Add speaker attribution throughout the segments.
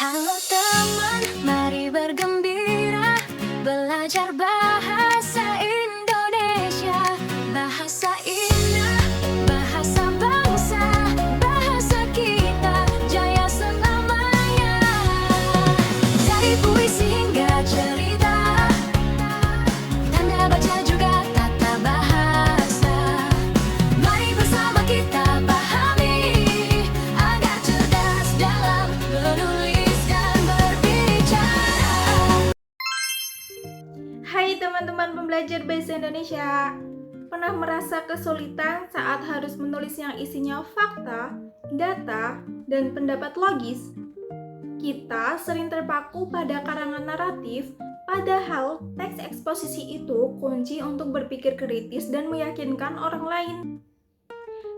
Speaker 1: Halo teman, mari bergembira, belajar bahasa Indonesia. Bahasa indah, bahasa bangsa, bahasa kita jaya selamanya. Dari puisi hingga cerita, tanda baca juga tata bahasa. Mari bersama kita pahami, agar cerdas dalam menulis dan berbicara.
Speaker 2: Hai teman-teman pembelajar bahasa Indonesia. Pernah merasa kesulitan saat harus menulis yang isinya fakta, data, dan pendapat logis? Kita sering terpaku pada karangan naratif, padahal teks eksposisi itu kunci untuk berpikir kritis dan meyakinkan orang lain.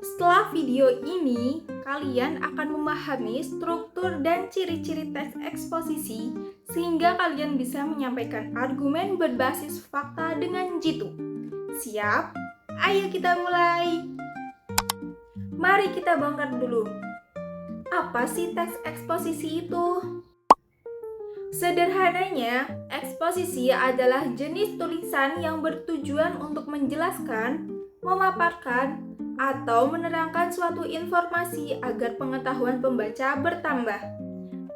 Speaker 2: Setelah video ini, kalian akan memahami struktur dan ciri-ciri teks eksposisi sehingga kalian bisa menyampaikan argumen berbasis fakta dengan jitu. Siap? Ayo kita mulai! Mari kita bongkar dulu. Apa sih teks eksposisi itu? Sederhananya, eksposisi adalah jenis tulisan yang bertujuan untuk menjelaskan, memaparkan, atau menerangkan suatu informasi agar pengetahuan pembaca bertambah.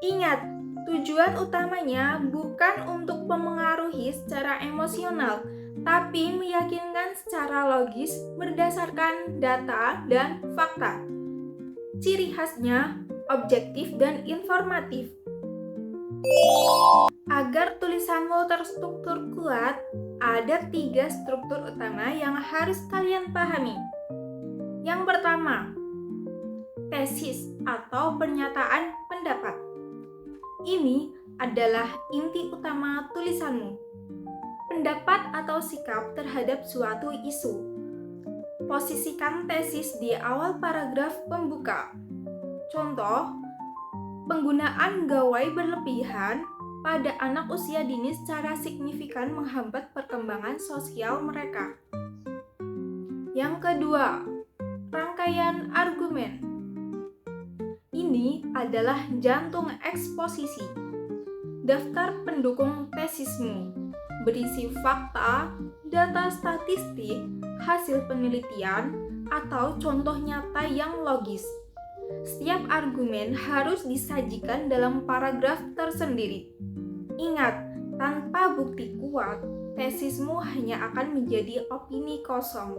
Speaker 2: Ingat, tujuan utamanya bukan untuk memengaruhi secara emosional, tapi meyakinkan secara logis berdasarkan data dan fakta. Ciri khasnya objektif dan informatif. Agar tulisanmu terstruktur kuat, ada 3 struktur utama yang harus kalian pahami. Yang pertama, tesis atau pernyataan pendapat. Ini adalah inti utama tulisanmu. Pendapat atau sikap terhadap suatu isu. Posisikan tesis di awal paragraf pembuka. Contoh, penggunaan gawai berlebihan pada anak usia dini secara signifikan menghambat perkembangan sosial mereka. Yang kedua, rangkaian argumen. Ini adalah jantung eksposisi. Daftar pendukung tesismu berisi fakta, data statistik, hasil penelitian, atau contoh nyata yang logis. Setiap argumen harus disajikan dalam paragraf tersendiri. Ingat, tanpa bukti kuat, tesismu hanya akan menjadi opini kosong.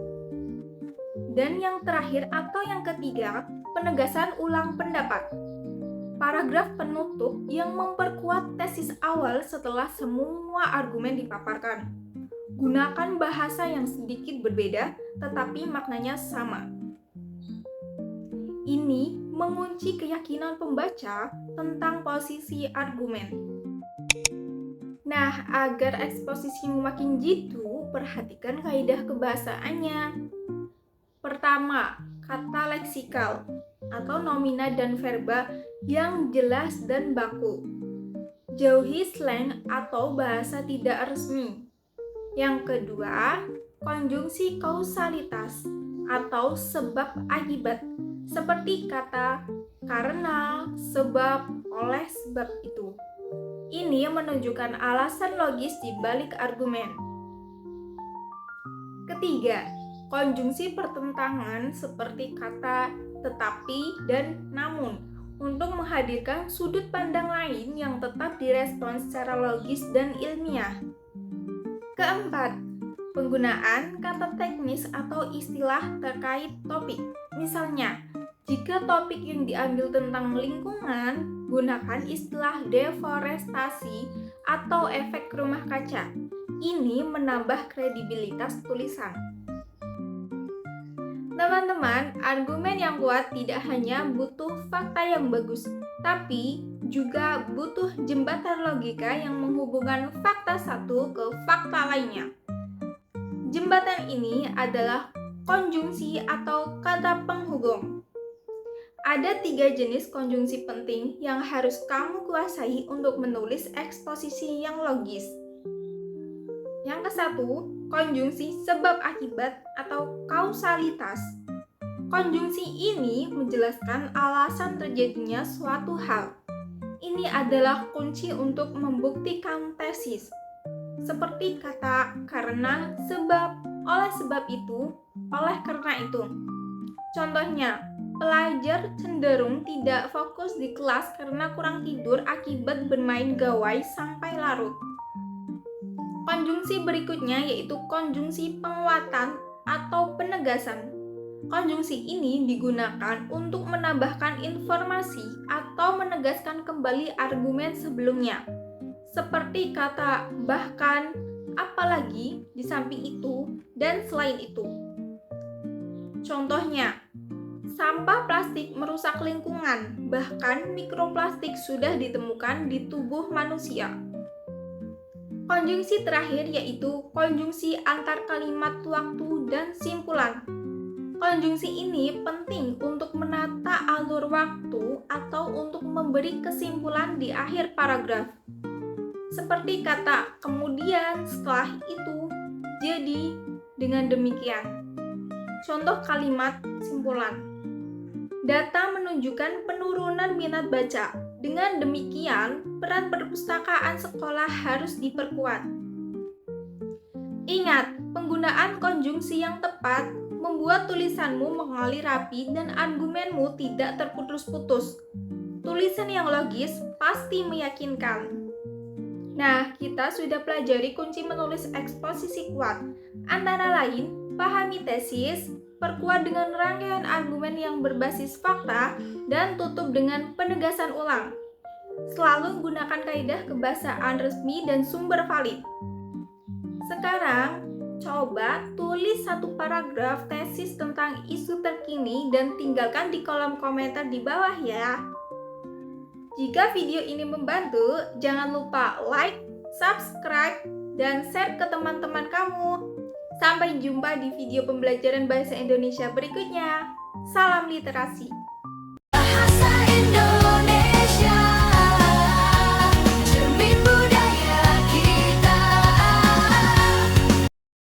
Speaker 2: Dan yang terakhir atau yang ketiga, penegasan ulang pendapat. Paragraf penutup yang memperkuat tesis awal setelah semua argumen dipaparkan. Gunakan bahasa yang sedikit berbeda tetapi maknanya sama. Ini mengunci keyakinan pembaca tentang posisi argumen. Nah, agar eksposisimu makin jitu, perhatikan kaidah kebahasaannya. Pertama, kata leksikal atau nomina dan verba yang jelas dan baku. Jauhi slang atau bahasa tidak resmi. Yang kedua, konjungsi kausalitas atau sebab akibat, seperti kata karena, sebab, oleh sebab itu. Ini menunjukkan alasan logis di balik argumen. Ketiga, konjungsi pertentangan seperti kata tetapi dan namun untuk menghadirkan sudut pandang lain yang tetap direspon secara logis dan ilmiah. Keempat, penggunaan kata teknis atau istilah terkait topik. Misalnya, jika topik yang diambil tentang lingkungan, gunakan istilah deforestasi atau efek rumah kaca. Ini menambah kredibilitas tulisan. Teman-teman, argumen yang kuat tidak hanya butuh fakta yang bagus, tapi juga butuh jembatan logika yang menghubungkan fakta satu ke fakta lainnya. Jembatan ini adalah konjungsi atau kata penghubung. Ada 3 jenis konjungsi penting yang harus kamu kuasai untuk menulis eksposisi yang logis. Yang ke-1, konjungsi sebab akibat atau kausalitas. Konjungsi ini menjelaskan alasan terjadinya suatu hal. ini adalah kunci untuk membuktikan tesis. Seperti kata karena, sebab, oleh sebab itu, oleh karena itu. Contohnya, pelajar cenderung tidak fokus di kelas karena kurang tidur akibat bermain gawai sampai larut. Konjungsi berikutnya yaitu konjungsi penguatan atau penegasan. Konjungsi ini digunakan untuk menambahkan informasi atau menegaskan kembali argumen sebelumnya. Seperti kata bahkan, apalagi, di samping itu, dan selain itu. Contohnya, sampah plastik merusak lingkungan, bahkan mikroplastik sudah ditemukan di tubuh manusia. Konjungsi terakhir yaitu konjungsi antar kalimat waktu dan simpulan. Konjungsi ini penting untuk menata alur waktu atau untuk memberi kesimpulan di akhir paragraf. Seperti kata kemudian, setelah itu, jadi, dengan demikian. Contoh kalimat simpulan. Data menunjukkan penurunan minat baca. Dengan demikian, peran perpustakaan sekolah harus diperkuat. Ingat, penggunaan konjungsi yang tepat membuat tulisanmu mengalir rapi dan argumenmu tidak terputus-putus. Tulisan yang logis pasti meyakinkan. Nah, kita sudah pelajari kunci menulis eksposisi kuat. Antara lain, pahami tesis, perkuat dengan rangkaian argumen yang berbasis fakta, dan tutup dengan penegasan ulang. Selalu gunakan kaidah kebahasaan resmi dan sumber valid. Sekarang, coba tulis satu paragraf tesis tentang isu terkini dan tinggalkan di kolom komentar di bawah ya. Jika video ini membantu, jangan lupa like, subscribe, dan share ke teman-teman kamu. Sampai jumpa di video pembelajaran bahasa Indonesia berikutnya. Salam literasi.